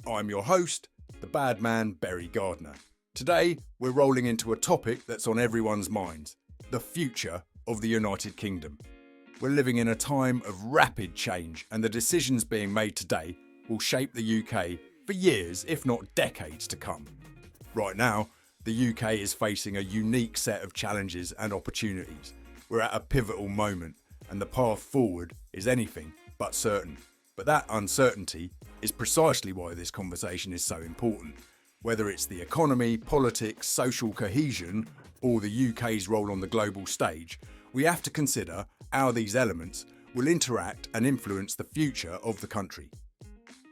I'm your host, the bad man Berry Gardner. Today, we're rolling into a topic that's on everyone's minds, the future of the United Kingdom. We're living in a time of rapid change, and the decisions being made today will shape the UK for years, if not decades to come. Right now, the UK is facing a unique set of challenges and opportunities. We're at a pivotal moment, and the path forward is anything but certain. But that uncertainty is precisely why this conversation is so important. Whether it's the economy, politics, social cohesion, or the UK's role on the global stage, we have to consider how these elements will interact and influence the future of the country.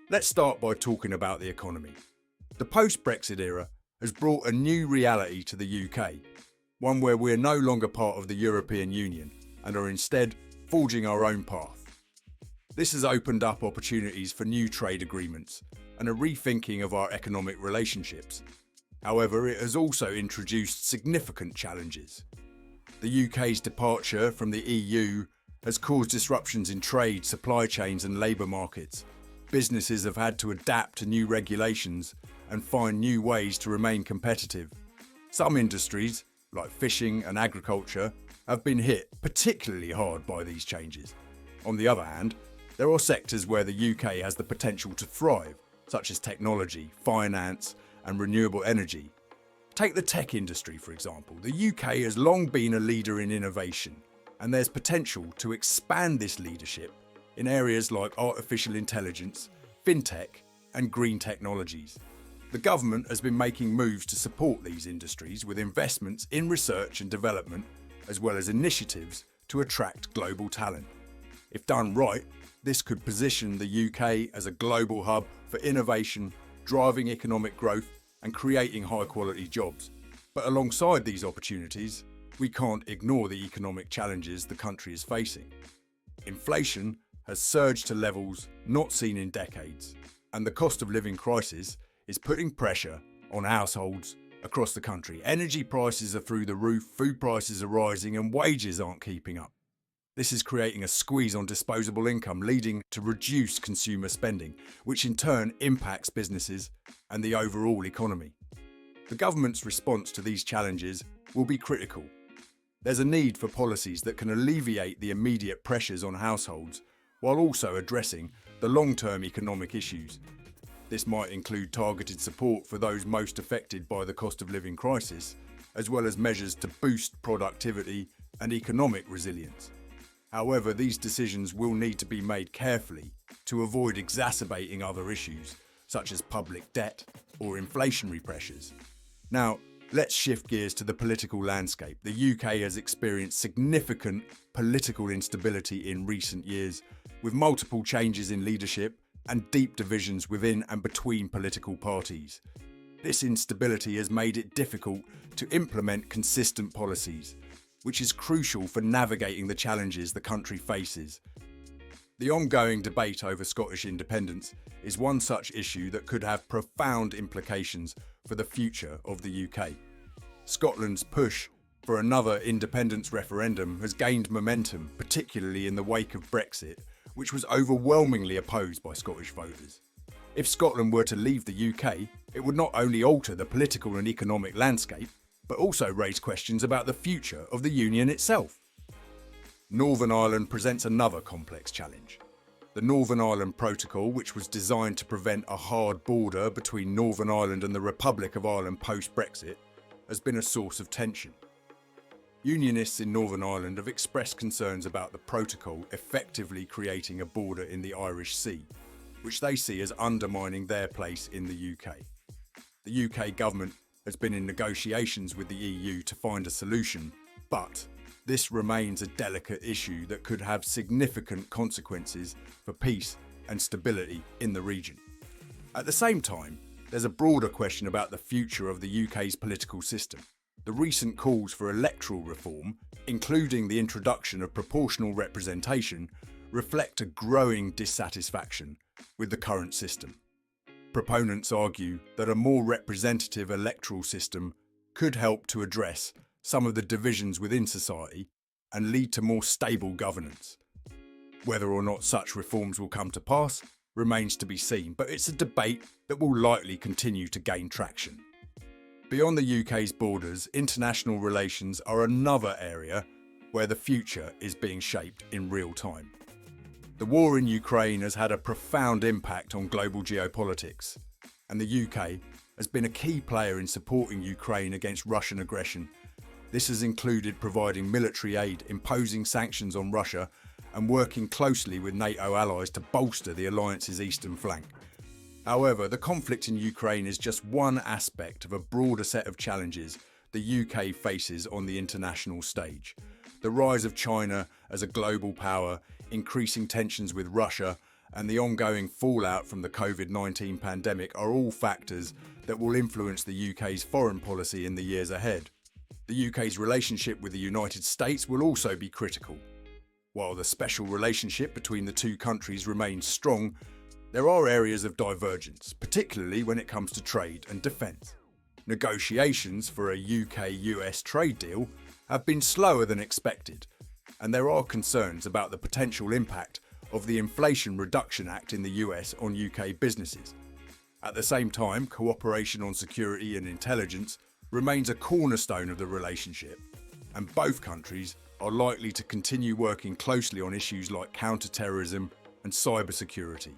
Let's start by talking about the economy. The post-Brexit era has brought a new reality to the UK, one where we're no longer part of the European Union and are instead forging our own path. This has opened up opportunities for new trade agreements and a rethinking of our economic relationships. However, it has also introduced significant challenges. The UK's departure from the EU has caused disruptions in trade, supply chains and labour markets. Businesses have had to adapt to new regulations and find new ways to remain competitive. Some industries, like fishing and agriculture, have been hit particularly hard by these changes. On the other hand, there are sectors where the UK has the potential to thrive, such as technology, finance and renewable energy. Take the tech industry, for example. The UK has long been a leader in innovation, and there's potential to expand this leadership in areas like artificial intelligence, fintech and green technologies. The government has been making moves to support these industries with investments in research and development, as well as initiatives to attract global talent. If done right, this could position the UK as a global hub for innovation, driving economic growth and creating high-quality jobs. But alongside these opportunities, we can't ignore the economic challenges the country is facing. Inflation has surged to levels not seen in decades, and the cost of living crisis is putting pressure on households across the country. Energy prices are through the roof, food prices are rising, and wages aren't keeping up. This is creating a squeeze on disposable income, leading to reduced consumer spending, which in turn impacts businesses and the overall economy. The government's response to these challenges will be critical. There's a need for policies that can alleviate the immediate pressures on households, while also addressing the long-term economic issues. This might include targeted support for those most affected by the cost of living crisis, as well as measures to boost productivity and economic resilience. However, these decisions will need to be made carefully to avoid exacerbating other issues, such as public debt or inflationary pressures. Now, let's shift gears to the political landscape. The UK has experienced significant political instability in recent years, with multiple changes in leadership and deep divisions within and between political parties. This instability has made it difficult to implement consistent policies, which is crucial for navigating the challenges the country faces. The ongoing debate over Scottish independence is one such issue that could have profound implications for the future of the UK. Scotland's push for another independence referendum has gained momentum, particularly in the wake of Brexit, which was overwhelmingly opposed by Scottish voters. If Scotland were to leave the UK, it would not only alter the political and economic landscape, but also raise questions about the future of the Union itself. Northern Ireland presents another complex challenge. The Northern Ireland Protocol, which was designed to prevent a hard border between Northern Ireland and the Republic of Ireland post-Brexit, has been a source of tension. Unionists in Northern Ireland have expressed concerns about the protocol effectively creating a border in the Irish Sea, which they see as undermining their place in the UK. The UK government has been in negotiations with the EU to find a solution, but this remains a delicate issue that could have significant consequences for peace and stability in the region. At the same time, there's a broader question about the future of the UK's political system. The recent calls for electoral reform, including the introduction of proportional representation, reflect a growing dissatisfaction with the current system. Proponents argue that a more representative electoral system could help to address some of the divisions within society and lead to more stable governance. Whether or not such reforms will come to pass remains to be seen, but it's a debate that will likely continue to gain traction. Beyond the UK's borders, international relations are another area where the future is being shaped in real time. The war in Ukraine has had a profound impact on global geopolitics, and the UK has been a key player in supporting Ukraine against Russian aggression. This has included providing military aid, imposing sanctions on Russia, and working closely with NATO allies to bolster the alliance's eastern flank. However, the conflict in Ukraine is just one aspect of a broader set of challenges the UK faces on the international stage. The rise of China as a global power, increasing tensions with Russia, and the ongoing fallout from the COVID-19 pandemic are all factors that will influence the UK's foreign policy in the years ahead. The UK's relationship with the United States will also be critical. While the special relationship between the two countries remains strong, there are areas of divergence, particularly when it comes to trade and defence. Negotiations for a UK-US trade deal have been slower than expected, and there are concerns about the potential impact of the Inflation Reduction Act in the US on UK businesses. At the same time, cooperation on security and intelligence remains a cornerstone of the relationship, and both countries are likely to continue working closely on issues like counter-terrorism and cybersecurity.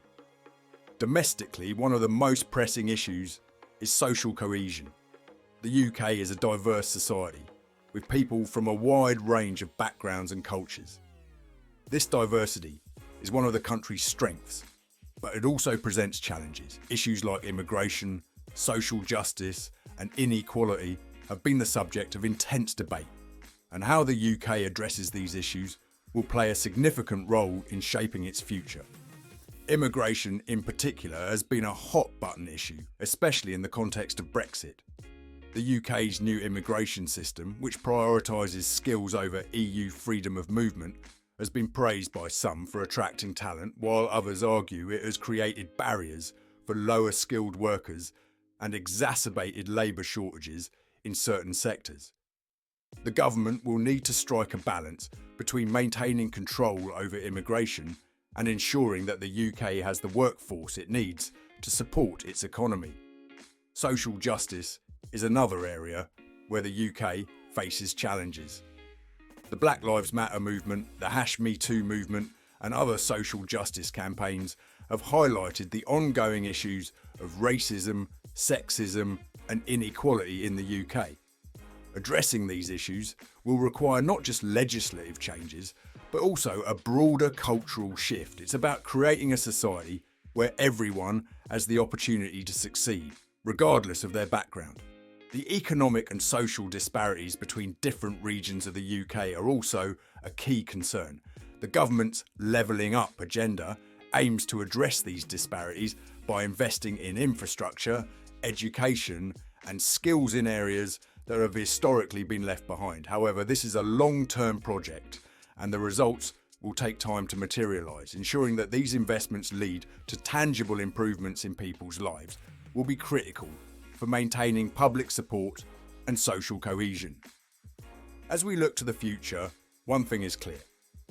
Domestically, one of the most pressing issues is social cohesion. The UK is a diverse society, with people from a wide range of backgrounds and cultures. This diversity is one of the country's strengths, but it also presents challenges. Issues like immigration, social justice, and inequality have been the subject of intense debate, and how the UK addresses these issues will play a significant role in shaping its future. Immigration in particular has been a hot-button issue, especially in the context of Brexit. The UK's new immigration system, which prioritises skills over EU freedom of movement, has been praised by some for attracting talent, while others argue it has created barriers for lower skilled workers and exacerbated labour shortages in certain sectors. The government will need to strike a balance between maintaining control over immigration and ensuring that the UK has the workforce it needs to support its economy. Social justice is another area where the UK faces challenges. The Black Lives Matter movement, the #MeToo movement, and other social justice campaigns have highlighted the ongoing issues of racism, sexism, and inequality in the UK. Addressing these issues will require not just legislative changes, but also a broader cultural shift. It's about creating a society where everyone has the opportunity to succeed, regardless of their background. The economic and social disparities between different regions of the UK are also a key concern. The government's Levelling Up agenda aims to address these disparities by investing in infrastructure, education, and skills in areas that have historically been left behind. However, this is a long-term project, and the results will take time to materialise. Ensuring that these investments lead to tangible improvements in people's lives will be critical for maintaining public support and social cohesion. As we look to the future, one thing is clear.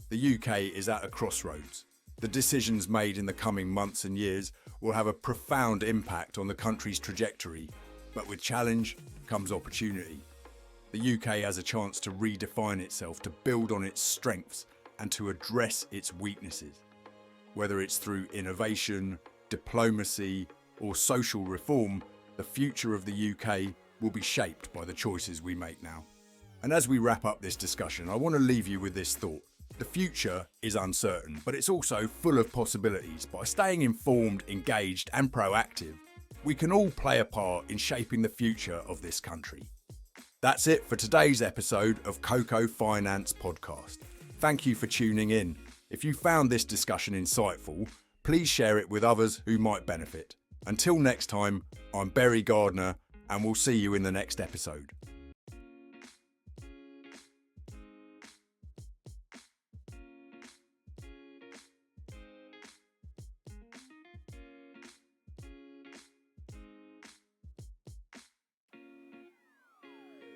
The UK is at a crossroads. The decisions made in the coming months and years will have a profound impact on the country's trajectory, but with challenge comes opportunity. The UK has a chance to redefine itself, to build on its strengths, and to address its weaknesses. Whether it's through innovation, diplomacy, or social reform, the future of the UK will be shaped by the choices we make now. And as we wrap up this discussion, I want to leave you with this thought. The future is uncertain, but it's also full of possibilities. By staying informed, engaged, and proactive, we can all play a part in shaping the future of this country. That's it for today's episode of Coco Finance Podcast. Thank you for tuning in. If you found this discussion insightful, please share it with others who might benefit. Until next time, I'm Barry Gardner, and we'll see you in the next episode.